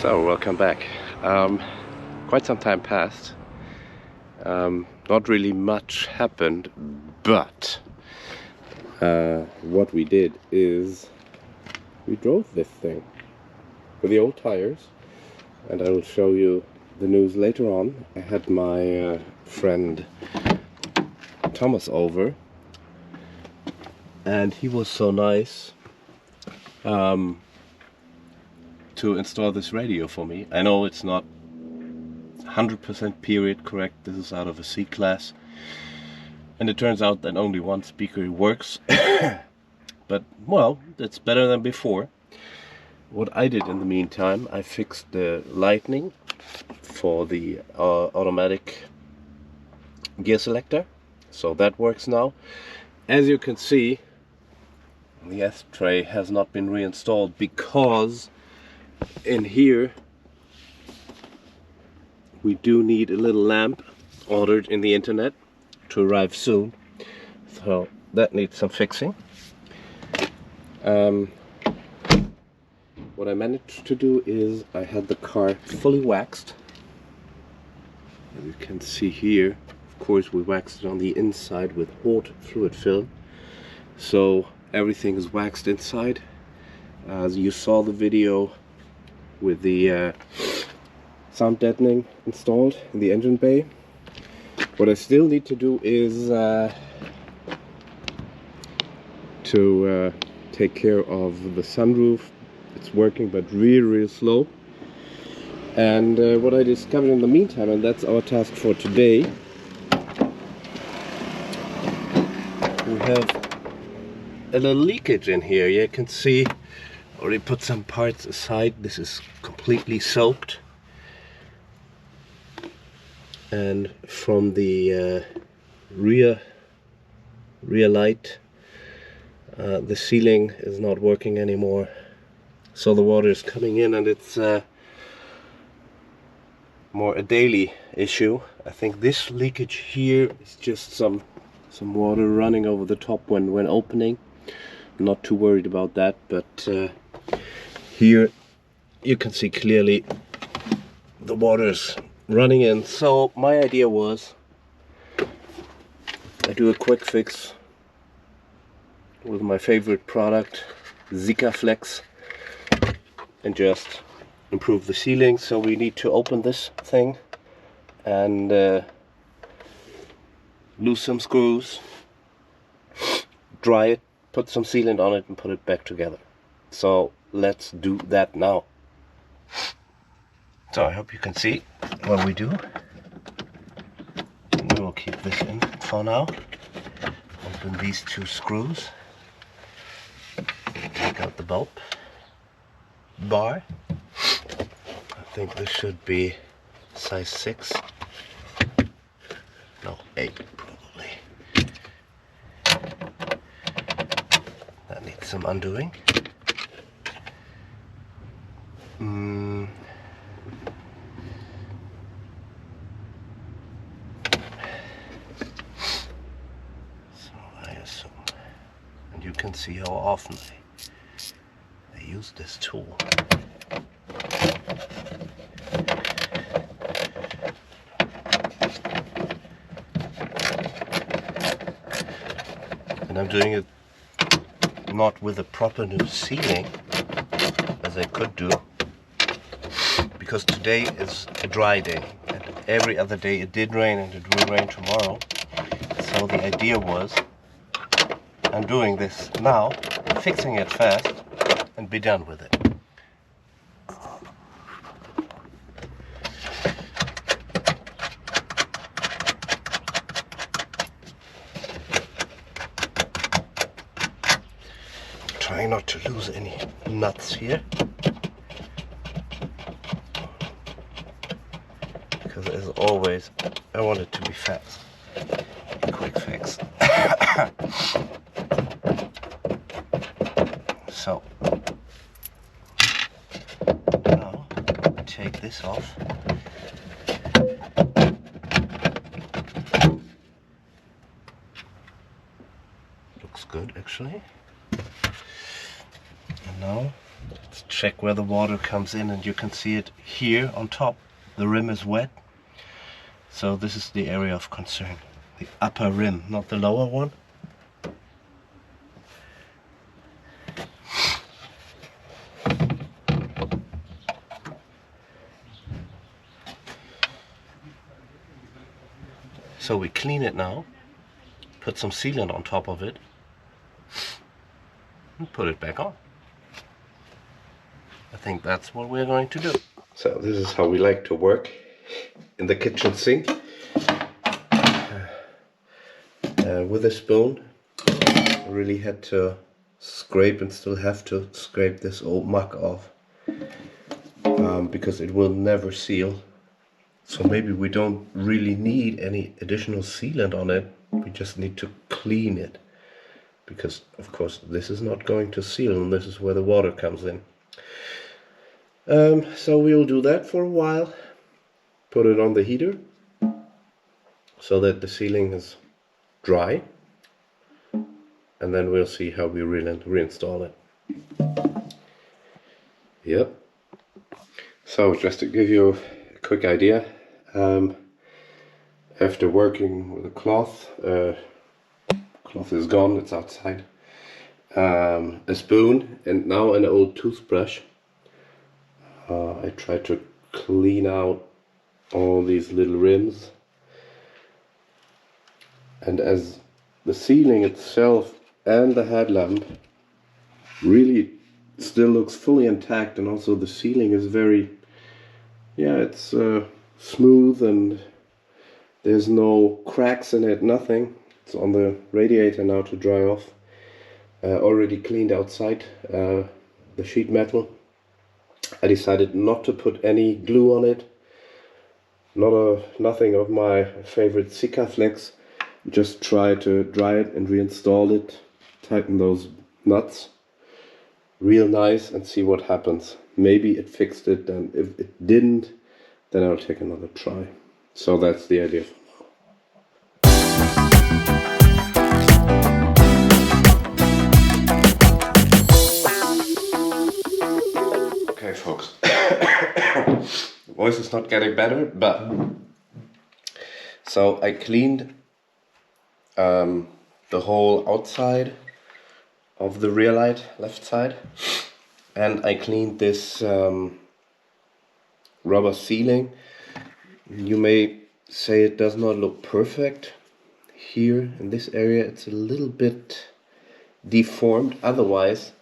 So, welcome back. Quite some time passed. Not really much happened, but what we did is we drove this thing with the old tires, and I will show you the news later on. I had my friend Thomas over, and he was so nice to install this radio for me. I know it's not 100% period correct. This is out of a C class, and it turns out that only one speaker works. But well, that's better than before. What I did in the meantime, I fixed the lightning for the automatic gear selector, so that works now. As you can see, the ashtray has not been reinstalled because in here we do need a little lamp ordered in the internet to arrive soon, so that needs some fixing. What I managed to do is I had the car fully waxed. As you can see here, of course we waxed it on the inside with hot fluid film, so everything is waxed inside. As you saw the video with the sound deadening installed in the engine bay. What I still need to do is to take care of the sunroof. It's working, but really slow. And what I discovered in the meantime, and that's our task for today, we have a little leakage in here. You can see already put some parts aside. This is completely soaked, and from the rear light, the sealing is not working anymore, so the water is coming in, and it's more a daily issue. I think this leakage here is just some water running over the top when opening. I'm not too worried about that, but here you can see clearly the water's running in. So my idea was I do a quick fix with my favorite product, Flex, and just improve the sealing. So we need to open this thing and loose some screws, dry it, put some sealant on it, and put it back together. So let's do that now. So I hope you can see what we do. We will keep this in for now. Open these two screws, take out the bulb bar. I think this should be size 6, no, 8 probably. That needs some undoing. So I assume, and you can see how often they use this tool. And I'm doing it not with a proper new sealing, as I could do, because today is a dry day, and every other day it did rain, and it will rain tomorrow. So the idea was, I'm doing this now, fixing it fast, and be done with it. Trying not to lose any nuts here, because as always I want it to be fast. Quick fix. So now take this off. Looks good actually. And now Let's check where the water comes in, and you can see it here on top. The rim is wet, so this is the area of concern. The upper rim, not the lower one. So we clean it now, put some sealant on top of it, and put it back on. I think that's what we're going to do. So this is how we like to work in the kitchen sink. With a spoon, I really had to scrape, and still have to scrape, this old muck off, because it will never seal. So maybe we don't really need any additional sealant on it, we just need to clean it. Because of course this is not going to seal, and this is where the water comes in. So we'll do that for a while, put it on the heater, so that the sealing is dry, and then we'll see how we reinstall it. Yep. So just to give you a quick idea, after working with a cloth, cloth is gone, it's outside, a spoon, and now an old toothbrush, I try to clean out all these little rims. And as the sealing itself and the headlamp really still looks fully intact, and also the sealing is very, yeah, it's smooth, and there's no cracks in it, nothing. It's on the radiator now to dry off. Already cleaned outside the sheet metal. I decided not to put any glue on it, nothing of my favorite Sikaflex. Just try to dry it and reinstall it, tighten those nuts real nice, and see what happens. Maybe it fixed it, and if it didn't, then I'll take another try. So that's the idea. Okay folks, the voice is not getting better, but so I cleaned the whole outside of the rear light, left side, and I cleaned this rubber sealing. You may say it does not look perfect. Here in this area it's a little bit deformed, otherwise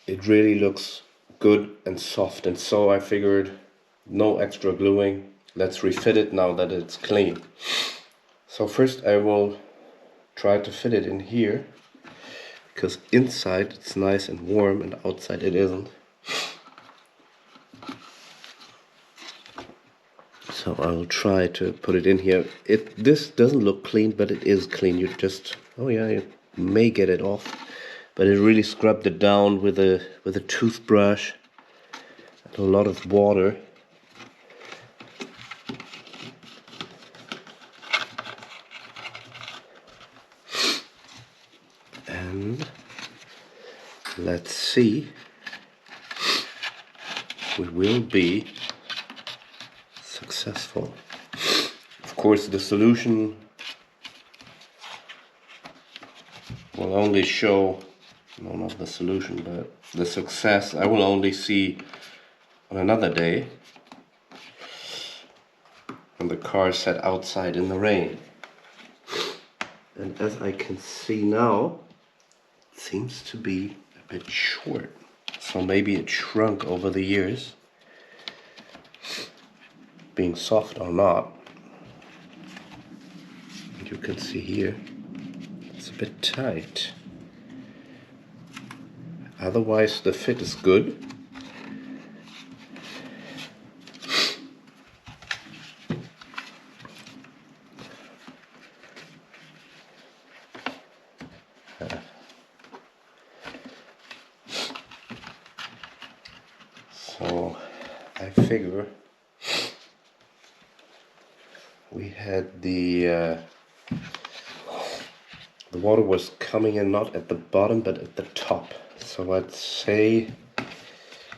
it really looks good and soft, and so I figured no extra gluing, let's refit it now that it's clean. So first I will try to fit it in here, because inside it's nice and warm and outside it isn't. So I will try to put it in here. This doesn't look clean, but it is clean. You just, oh yeah, you may get it off, but it really scrubbed it down with a toothbrush and a lot of water. And let's see, we will be successful. Of course, the solution will only show, no, not the solution, but the success I will only see on another day, when the car is set outside in the rain. And as I can see now, it seems to be a bit short, so maybe it shrunk over the years, being soft or not. And you can see here it's a bit tight. Otherwise the fit is good. So I figure we had the water was coming in not at the bottom but at the top. So I'd say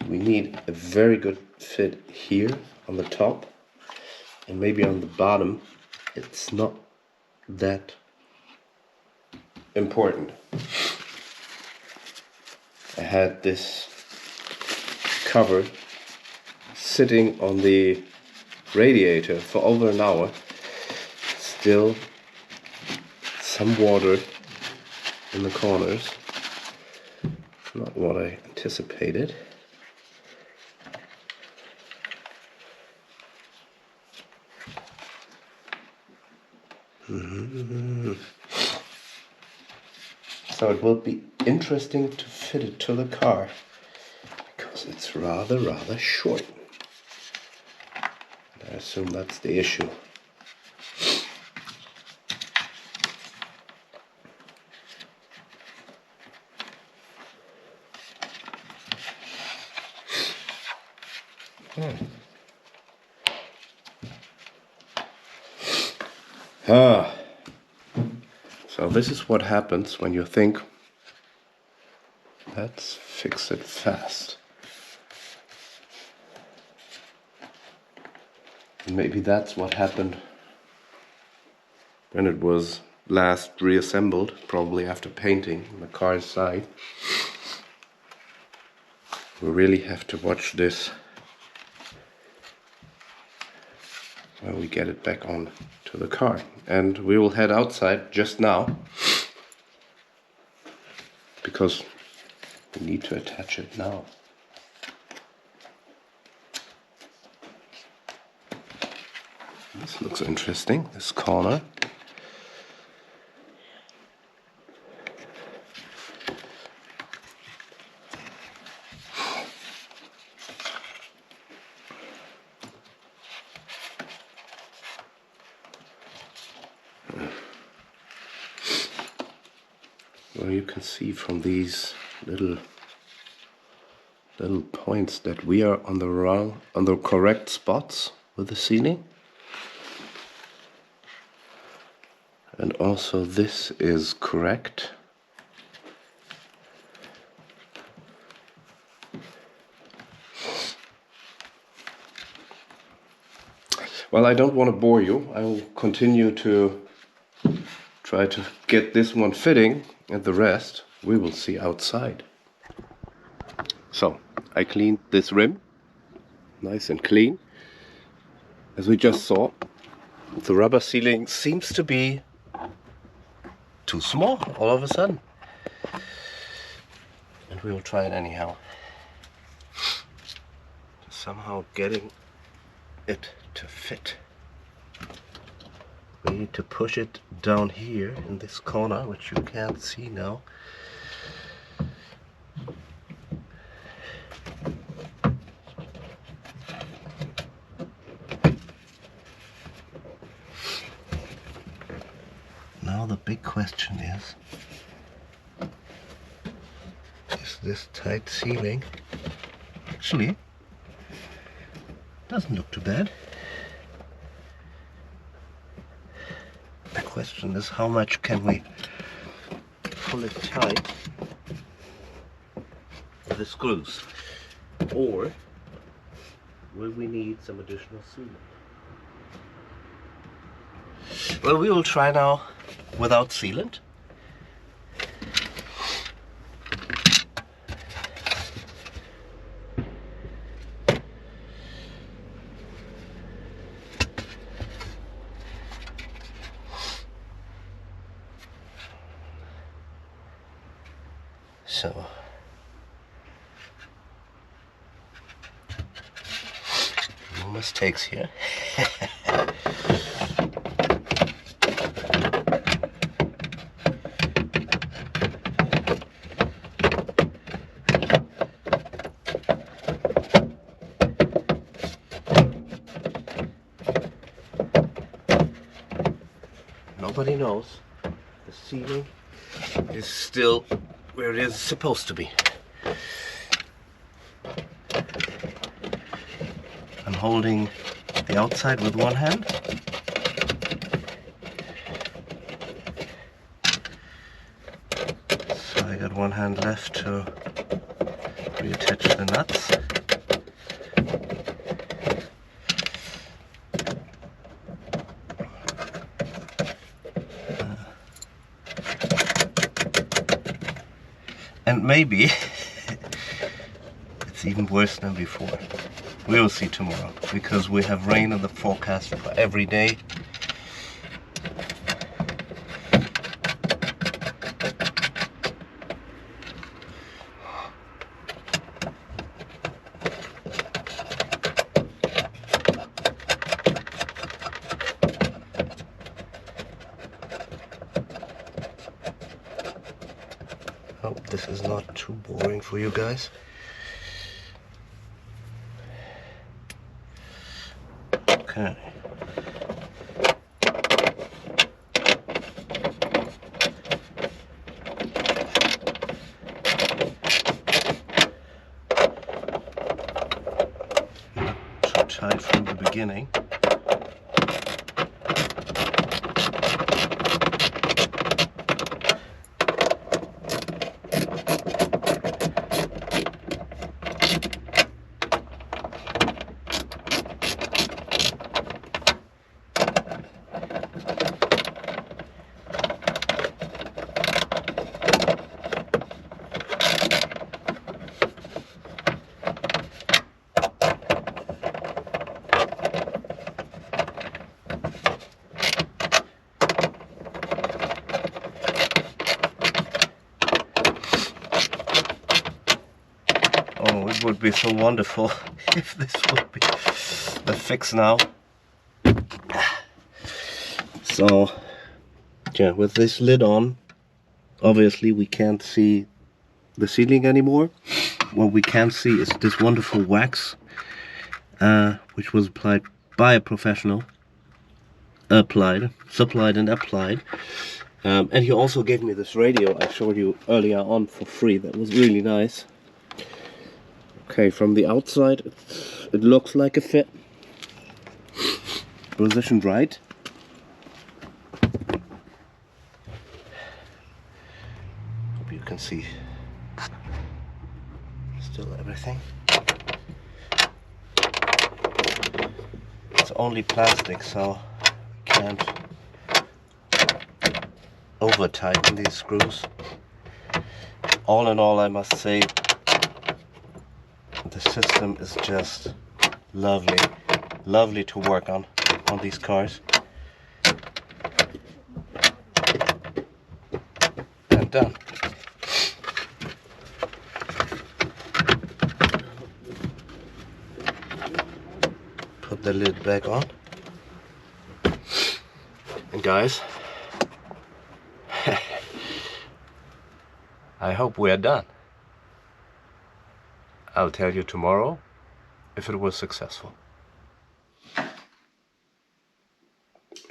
we need a very good fit here on the top, and maybe on the bottom it's not that important. I had this cover sitting on the radiator for over an hour. Still some water in the corners. Not what I anticipated. So it will be interesting to fit it to the car, because it's rather short. And I assume that's the issue. So this is what happens when you think, let's fix it fast. And maybe that's what happened when it was last reassembled, probably after painting the car's side. We really have to watch this when we get it back on to the car. And we will head outside just now, because we need to attach it now. This looks interesting, this corner. Well, you can see from these little points that we are on the correct spots with the sealing. And also this is correct. Well, I don't want to bore you. I will continue to try to get this one fitting, and the rest we will see outside. So, I cleaned this rim, nice and clean. As we just saw, the rubber sealing seems to be too small all of a sudden. And we will try it anyhow. Somehow getting it to fit. We need to push it down here in this corner, which you can't see now. Now the big question is this tight sealing? Actually, doesn't look too bad. The question is, how much can we pull it tight with the screws, or will we need some additional sealant? Well, we will try now without sealant. So no mistakes here. Nobody knows. The sealing is still where it is supposed to be. I'm holding the outside with one hand. So I got one hand left to reattach the nuts. And maybe it's even worse than before. We will see tomorrow, because we have rain in the forecast for every day. Hope this is not too boring for you guys. Okay. Not too tight from the beginning. Oh, it would be so wonderful if this would be the fix now. So, yeah, with this lid on, obviously we can't see the sealing anymore. What we can see is this wonderful wax, which was applied by a professional. Supplied and applied. And he also gave me this radio I showed you earlier on for free. That was really nice. Okay, from the outside it looks like a fit. Positioned right. Hope you can see still everything. It's only plastic, so can't over tighten these screws. All in all, I must say the system is just lovely to work on these cars. And done. Put the lid back on. And guys, I hope we are done. I'll tell you tomorrow if it was successful.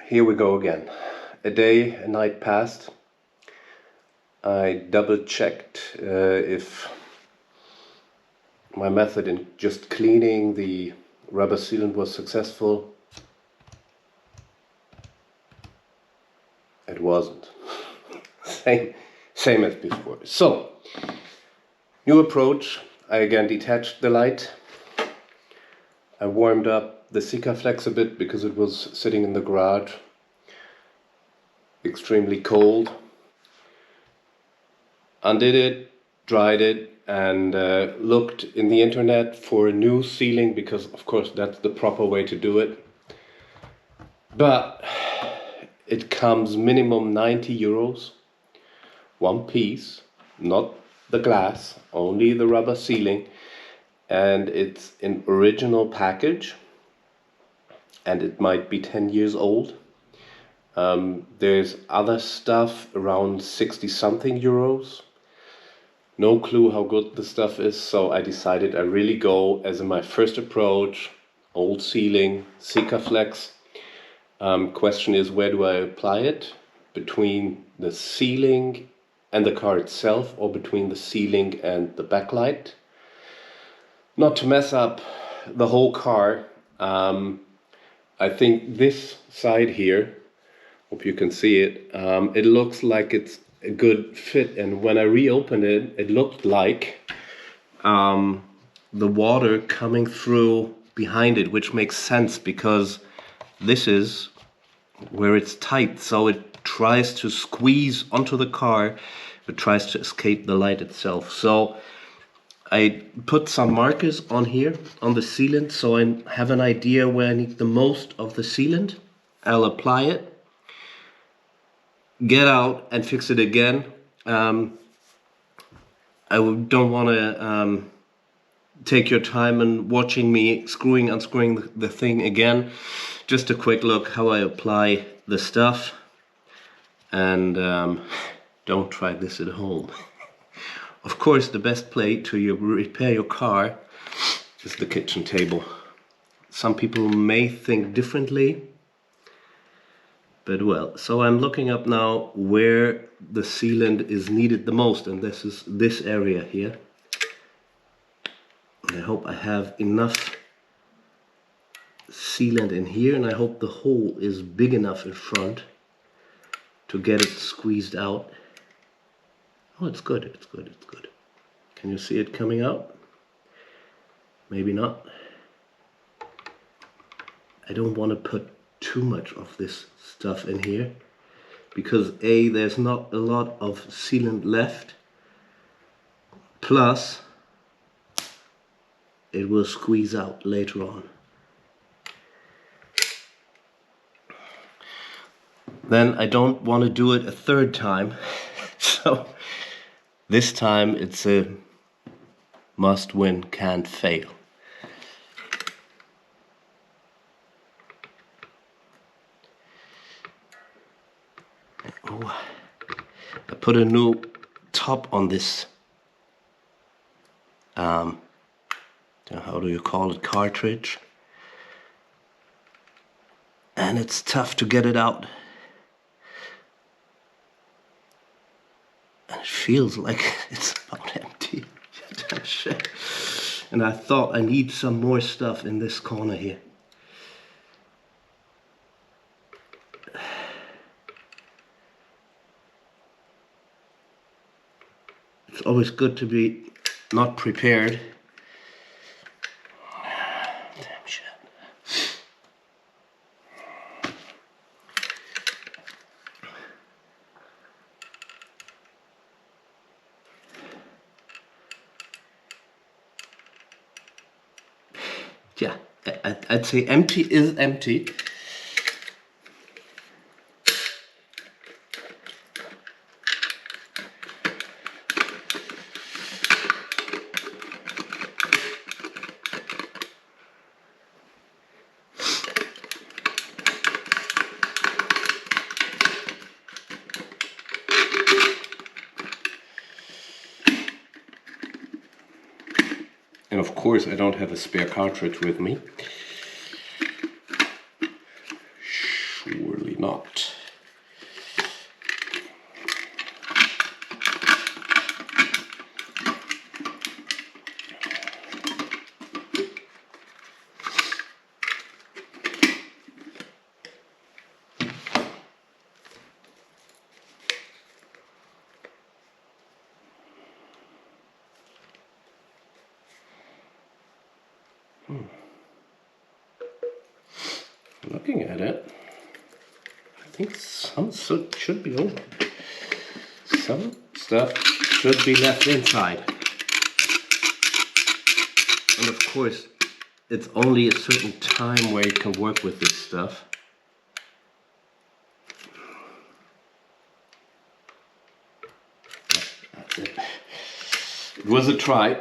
Here we go again. A day, a night passed. I double checked if my method in just cleaning the rubber sealant was successful. It wasn't. Same as before. So, new approach. I again detached the light. I warmed up the Sikaflex a bit because it was sitting in the garage, extremely cold. Undid it, dried it, and looked in the internet for a new sealing, because of course that's the proper way to do it. But it comes minimum 90 euros, one piece, not the glass, only the rubber sealing, and it's an original package, and it might be 10 years old. There's other stuff around 60 something euros. No clue how good the stuff is, so I decided I really go as in my first approach, old sealing, Sikaflex. Question is, where do I apply it? Between the sealing and the car itself, or between the sealing and the backlight? Not to mess up the whole car, I think this side here, hope you can see it, it looks like it's a good fit, and when I reopened it, it looked like the water coming through behind it, which makes sense because this is where it's tight, so it tries to squeeze onto the car, but tries to escape the light itself. So I put some markers on here on the sealant, so I have an idea where I need the most of the sealant. I'll apply it, get out and fix it again. I don't want to take your time and watching me screwing, unscrewing the thing again. Just a quick look how I apply the stuff, and don't try this at home. Of course, the best place to repair your car is the kitchen table. Some people may think differently, but well, so I'm looking up now where the sealant is needed the most, and this is this area here. And I hope I have enough sealant in here, and I hope the hole is big enough in front to get it squeezed out. Oh, it's good, it's good, it's good. Can you see it coming out? Maybe not. I don't want to put too much of this stuff in here because A, there's not a lot of sealant left, plus it will squeeze out later on. Then I don't want to do it a third time, so this time it's a must win, can't fail. Oh, I put a new top on this, how do you call it, cartridge, and it's tough to get it out. And it feels like it's about empty. And I thought I need some more stuff in this corner here. It's always good to be not prepared. Damn shit. Yeah, I'd say empty is empty. And of course I don't have a spare cartridge with me. Surely not. Looking at it, I think some should be over. Some stuff should be left inside. And of course, it's only a certain time where you can work with this stuff. That's it. It was a try.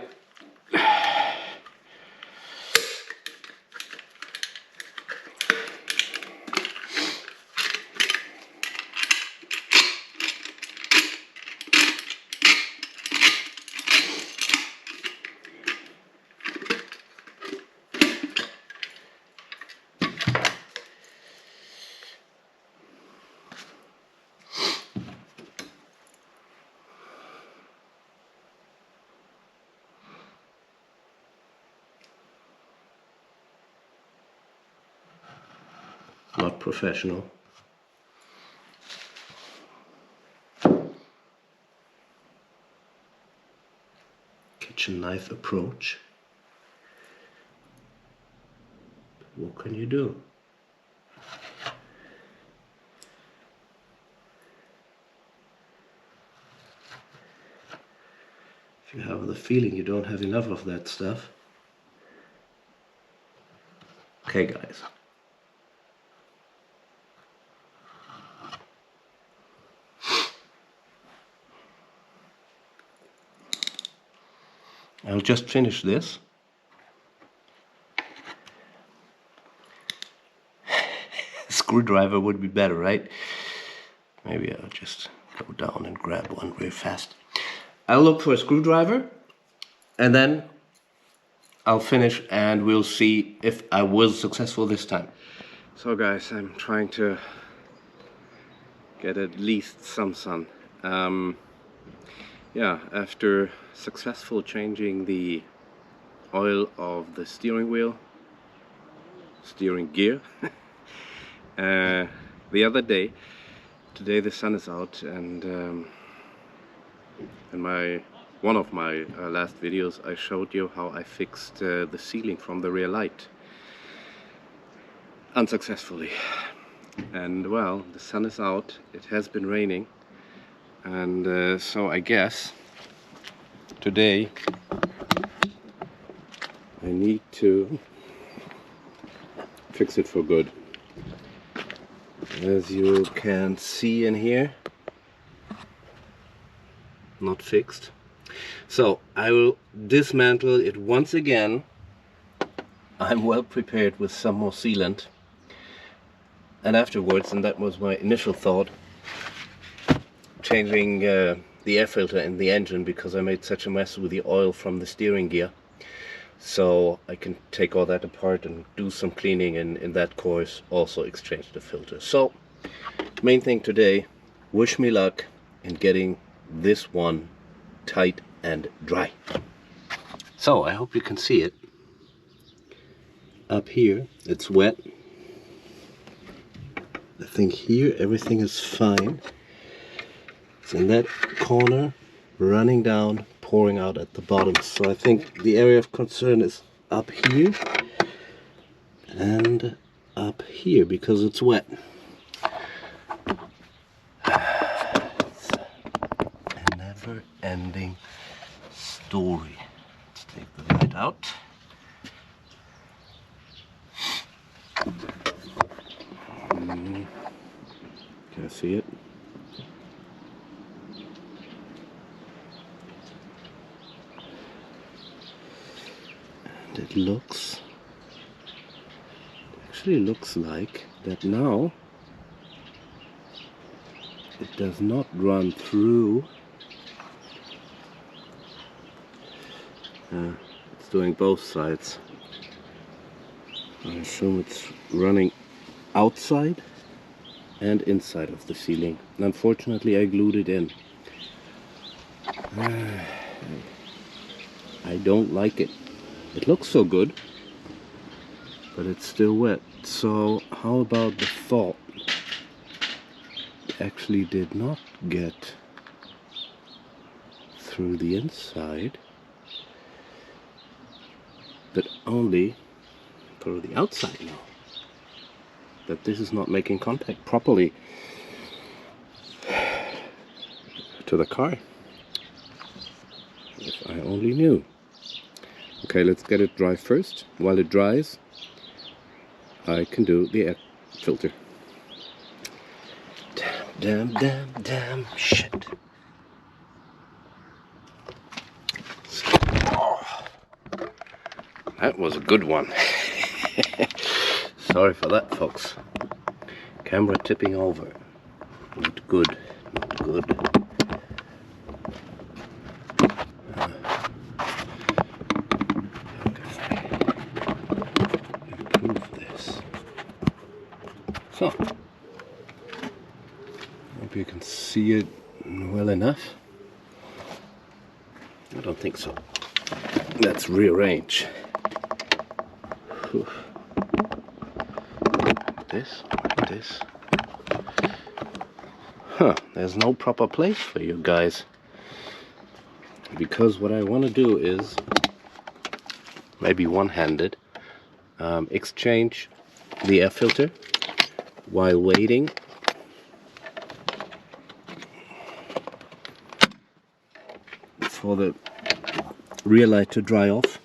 Not professional. kitchen knife approach. What can you do? If you have the feeling you don't have enough of that stuff. Okay guys. I'll just finish this. Screwdriver would be better, right? Maybe I'll just go down and grab one real fast. I'll look for a screwdriver and then I'll finish and we'll see if I was successful this time. So guys, I'm trying to get at least some sun. Yeah, after successful changing the oil of the steering wheel, steering gear, the other day, today the sun is out, and in one of my last videos I showed you how I fixed the sealing from the rear light unsuccessfully. And well, the sun is out, it has been raining, and so I guess today I need to fix it for good. As you can see in here, not fixed. So I will dismantle it once again. I'm well prepared with some more sealant, and afterwards, and that was my initial thought, changing the air filter in the engine, because I made such a mess with the oil from the steering gear. So I can take all that apart and do some cleaning, and in that course also exchange the filter. So main thing today, wish me luck in getting this one tight and dry. So I hope you can see it. Up here it's wet. I think here everything is fine. It's in that corner, running down, pouring out at the bottom. So I think the area of concern is up here and up here because it's wet. It's a never-ending story. Let's take the light out. Can I see it? And it actually looks like that now it does not run through. It's doing both sides. I assume it's running outside and inside of the ceiling. And unfortunately I glued it in. I don't like it. It looks so good, but it's still wet. So how about the fault? It actually did not get through the inside, but only through the outside now. That this is not making contact properly to the car. If I only knew. Okay, let's get it dry first. While it dries, I can do the air filter. Damn shit. Oh, that was a good one. Sorry for that, folks. Camera tipping over. Not good. Not good. Improve this. So, hope you can see it well enough. I don't think so. Let's rearrange. Whew. This. Huh, there's no proper place for you guys. because what I want to do is, maybe one-handed, exchange the air filter while waiting for the rear light to dry off.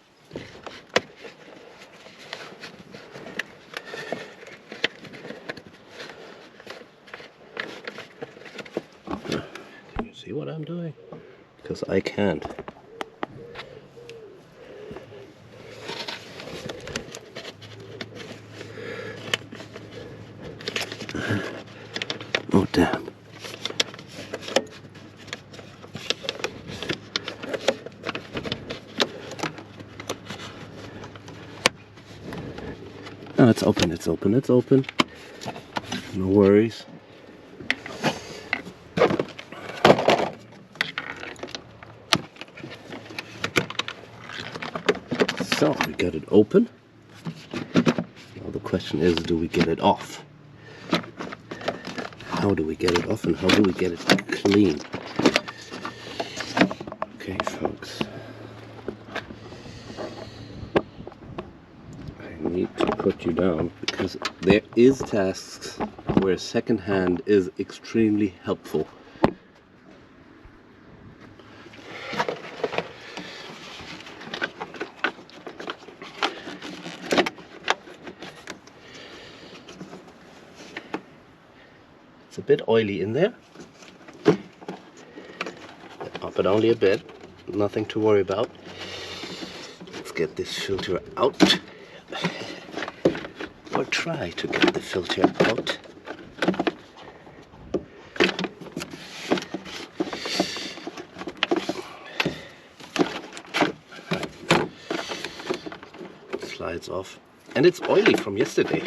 Can you see what I'm doing? Because I can't. Oh damn. Oh, it's open, it's open, it's open. No worries. So, we got it open. Now the question is, do we get it off? How do we get it off and how do we get it clean? Okay, folks. I need to put you down because there is tasks where second hand is extremely helpful. It's a bit oily in there, but only a bit, nothing to worry about. Let's get this filter out, or try to get the filter out. Slides off, and it's oily from yesterday.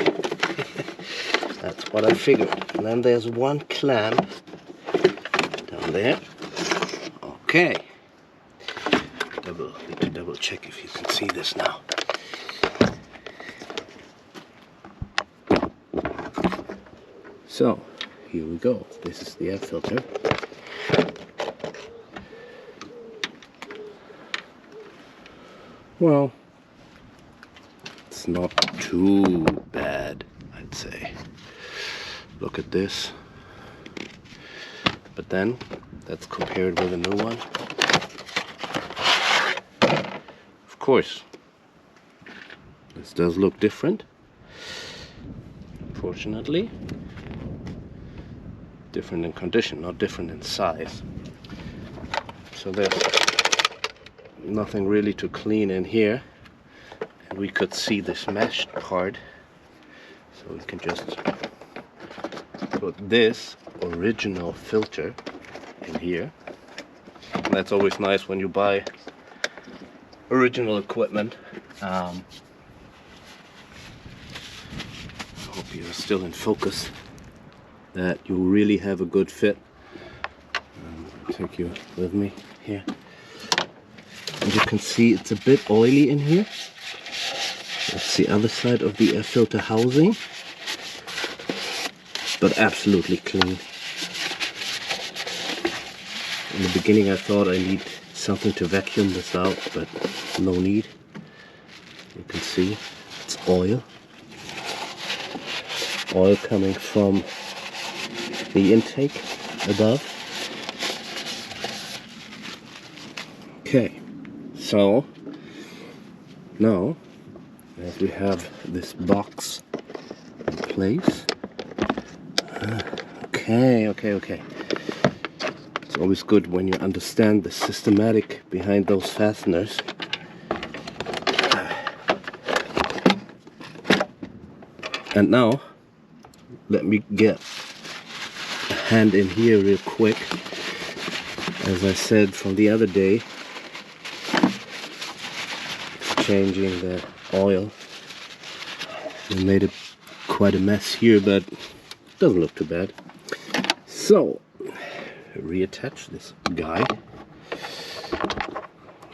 That's what I figured. And then there's one clamp down there. Okay. Need to double check if you can see this now. So, here we go. This is the air filter. Well, it's not too bad, I'd say. Look at this. But then, that's compared with a new one. Of course, this does look different. Unfortunately, different in condition, not different in size. So there's nothing really to clean in here. And we could see this meshed part. So we can just put this original filter in here. And that's always nice when you buy original equipment. I hope you're still in focus, that you really have a good fit. I'll take you with me here. And you can see it's a bit oily in here. That's the other side of the air filter housing. But absolutely clean. In the beginning I thought I need something to vacuum this out, but no need. You can see it's oil. Oil coming from the intake above. Okay, so now as we have this box in place. Okay. It's always good when you understand the systematic behind those fasteners. And now, let me get a hand in here real quick. As I said from the other day, changing the oil. We made it quite a mess here, but doesn't look too bad. So, reattach this guy.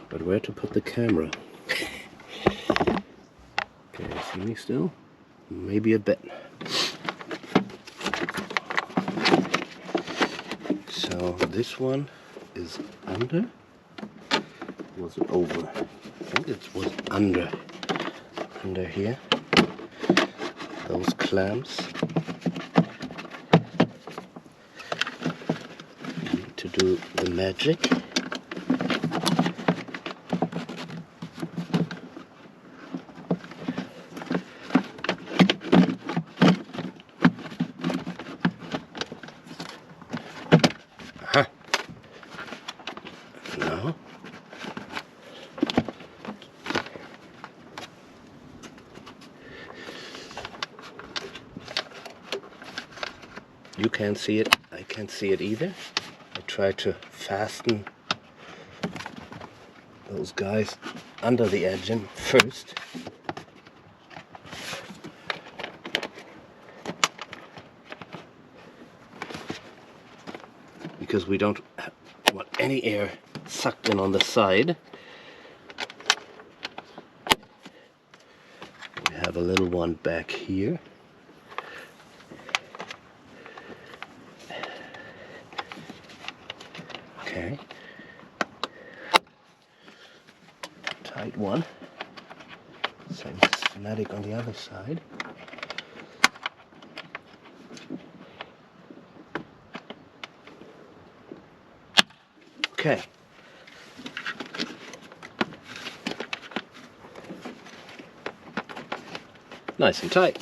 But where to put the camera? Can you see me still? Maybe a bit. So this one is under. Was it over? I think it was under here. Those clamps. Need to do the magic. Aha. Now. You can't see it, I can't see it either. I try to fasten those guys under the engine first. Because we don't want any air sucked in on the side. We have a little one back here. Okay. Tight one. Same systematic on the other side. Okay. Nice and tight.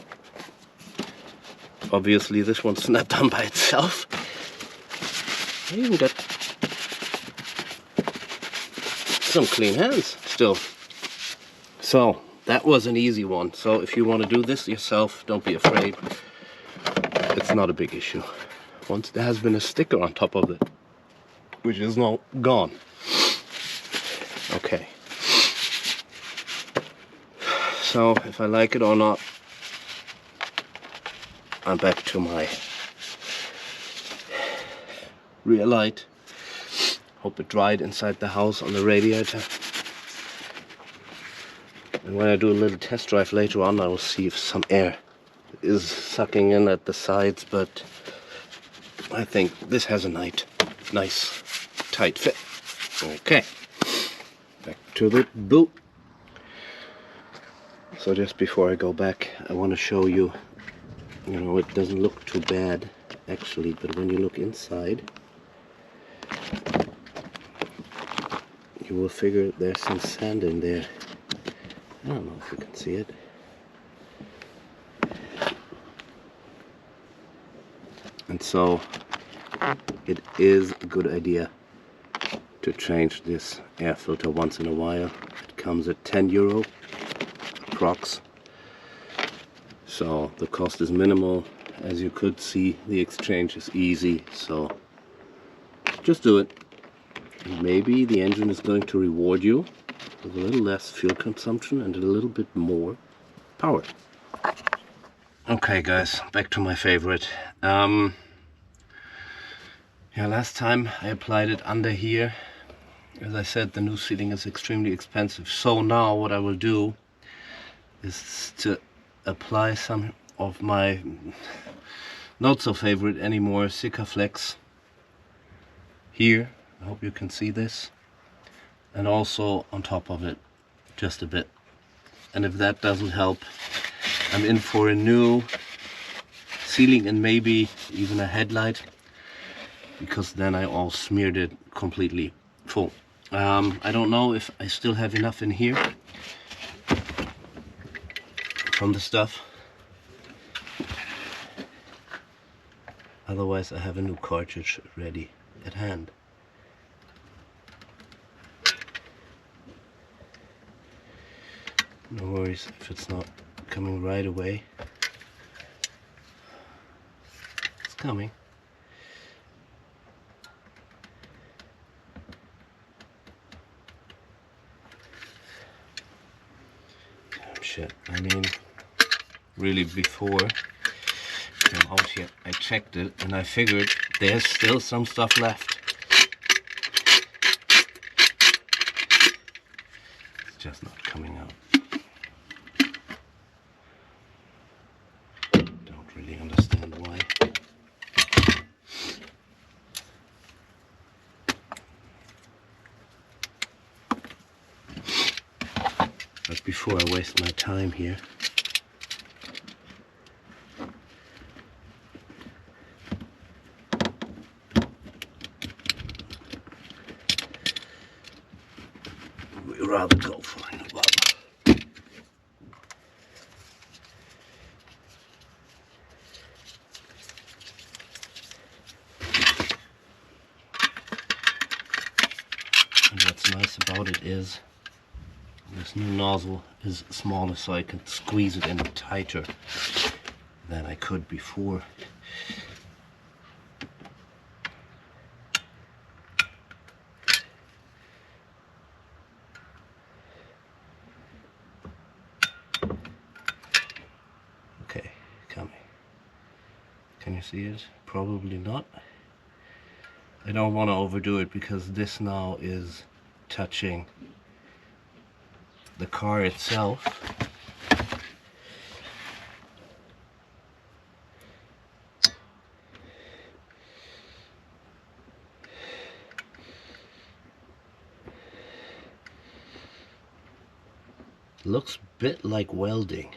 Obviously this one's not done by itself. I even got some clean hands still. So that was an easy one. So if you want to do this yourself, don't be afraid. It's not a big issue. Once there has been a sticker on top of it, which is now gone. Okay. So if I like it or not, I'm back to my rear light. Hope it dried inside the house on the radiator. And when I do a little test drive later on, I will see if some air is sucking in at the sides, but I think this has a nice tight fit. Okay, back to the boot. So just before I go back, I want to show you, it doesn't look too bad actually, but when you look inside, you will figure there's some sand in there. I don't know if you can see it. And so it is a good idea to change this air filter once in a while. It comes at €10 approx. So the cost is minimal. As you could see, the exchange is easy, so just do it. And maybe the engine is going to reward you with a little less fuel consumption and a little bit more power. Okay guys, back to my favorite. Yeah, last time I applied it under here. As I said, the new seating is extremely expensive. So now what I will do is to apply some of my not so favorite anymore Sikaflex here. I hope you can see this. And also on top of it, just a bit. And if that doesn't help, I'm in for a new ceiling and maybe even a headlight, because then I all smeared it completely full. I don't know if I still have enough in here from the stuff. Otherwise I have a new cartridge ready at hand. No worries if it's not coming right away. It's coming. Shit, I mean, really before I came out here, I checked it and I figured there's still some stuff left. It's just not coming out. Don't really understand why. But before I waste my time here, we rather go for a new bulb. And what's nice about it is this new nozzle is smaller, so I can squeeze it in tighter than I could before. Okay, coming. Can you see it? Probably not. I don't want to overdo it because this now is touching the car itself. Looks a bit like welding.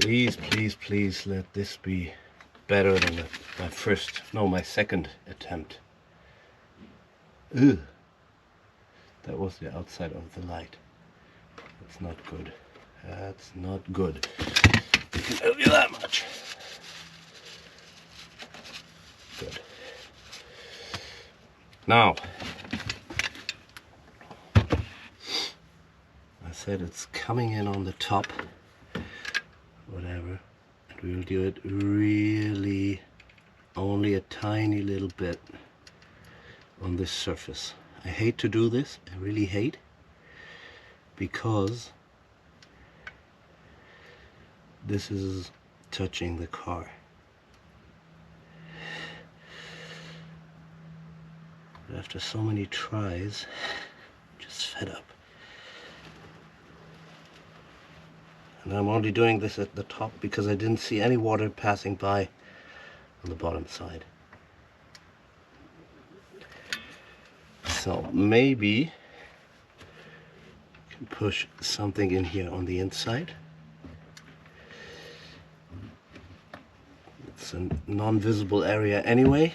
Please, please, please let this be better than my second attempt. Ugh. That was the outside of the light. That's not good. That's not good. I can tell you that much. Good. Now, I said it's coming in on the top. Whatever, and we'll do it really only a tiny little bit on this surface. I hate to do this, I really hate, because this is touching the car. But after so many tries, I'm just fed up. And I'm only doing this at the top because I didn't see any water passing by on the bottom side. So maybe I can push something in here on the inside. It's a non-visible area anyway.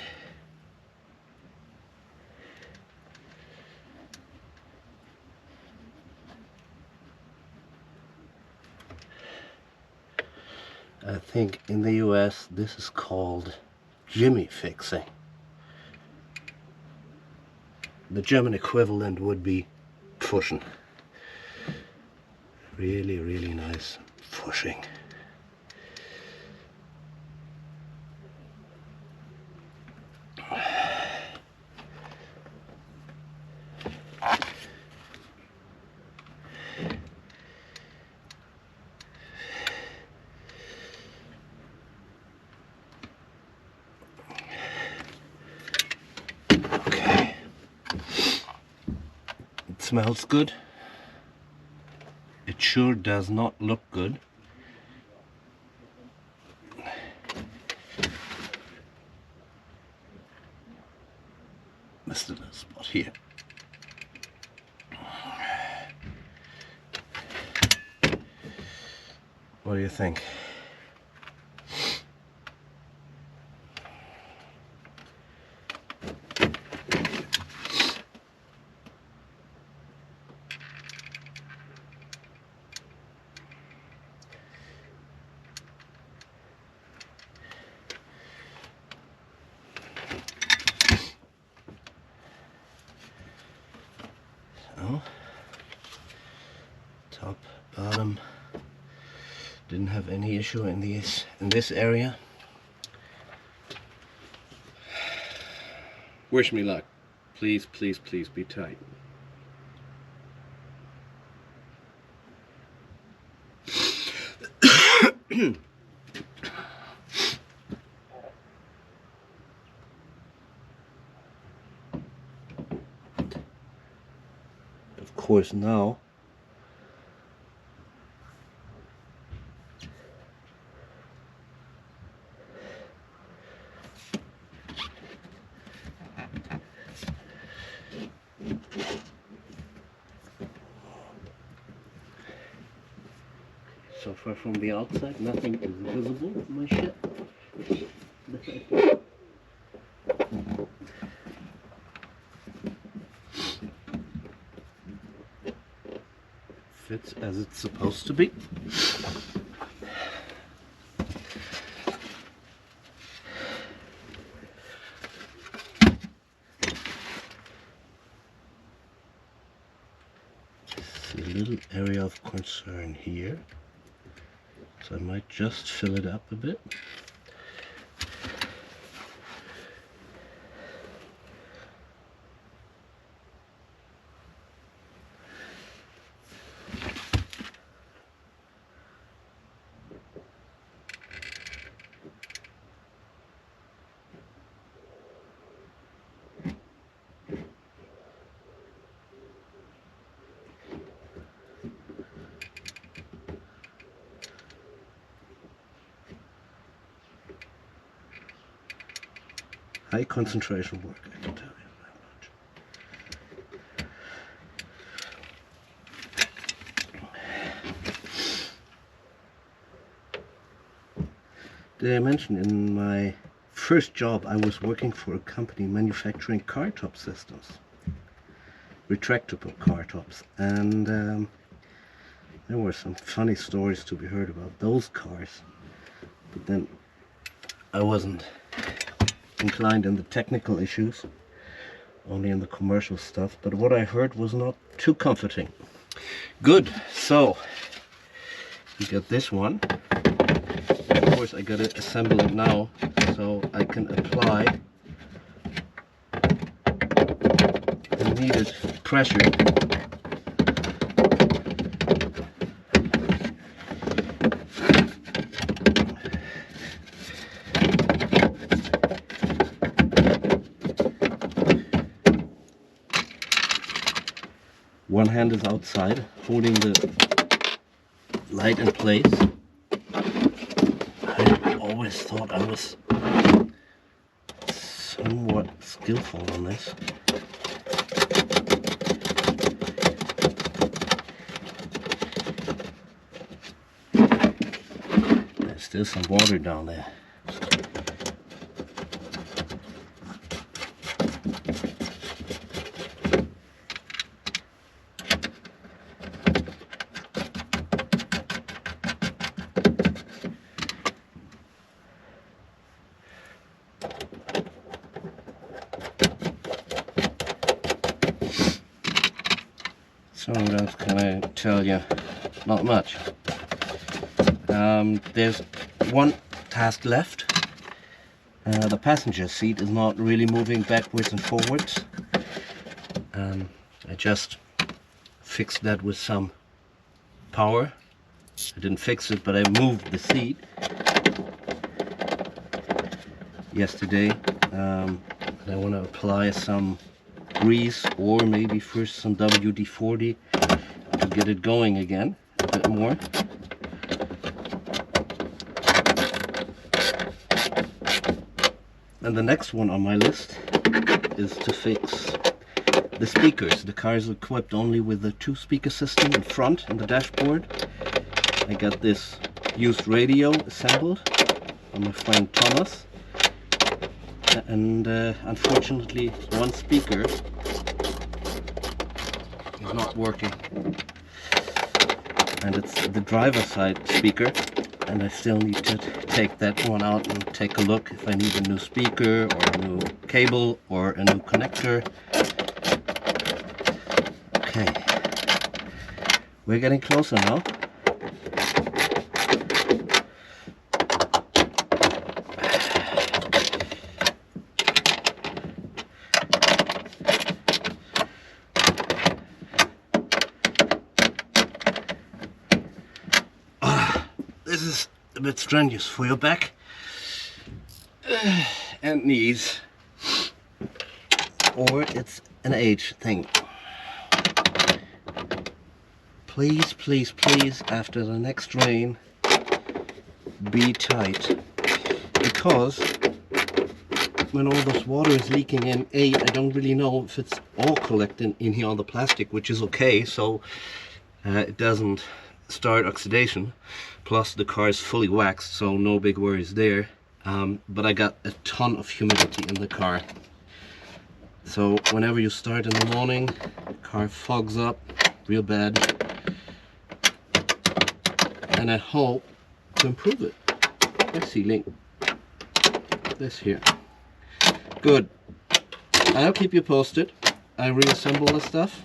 I think in the US this is called Jimmy fixing. The German equivalent would be pushen. Really, really nice pushing. Smells good. It sure does not look good. Missed a little spot here. What do you think? Bottom didn't have any issue in this area. Wish me luck. Please, please, please be tight. Of course, now so far from the outside, nothing is visible in my ship. Fits as it's supposed to be. See a little area of concern here. So I might just fill it up a bit. High concentration work, I can tell you that much. Did I mention in my first job I was working for a company manufacturing car top systems, retractable car tops, and there were some funny stories to be heard about those cars, but then I wasn't inclined in the technical issues, only in the commercial stuff, but what I heard was not too comforting. Good, so you got this one. Of course I gotta assemble it now so I can apply the needed pressure. One hand is outside, holding the light in place. I always thought I was somewhat skillful on this. There's still some water down there. So what else can I tell you? Not much. There's one task left. The passenger seat is not really moving backwards and forwards. I just fixed that with some power. I didn't fix it, but I moved the seat yesterday. And I want to apply some grease or maybe first some WD-40 to get it going again a bit more. And the next one on my list is to fix the speakers. The car is equipped only with a 2-speaker system in front in the dashboard. I got this used radio assembled by my friend Thomas, and unfortunately one speaker is not working, and it's the driver's side speaker, and I still need to take that one out and take a look if I need a new speaker or a new cable or a new connector. Okay, we're getting closer now. a bit strenuous for your back and knees, or it's an age thing. Please, please, please, after the next rain, be tight, because when all this water is leaking in, I don't really know if it's all collecting in here on the plastic, which is okay, so it doesn't start oxidation. Plus the car is fully waxed, so no big worries there. But I got a ton of humidity in the car. So whenever you start in the morning, the car fogs up real bad. And I hope to improve it by sealing this here. Good. I'll keep you posted. I reassemble the stuff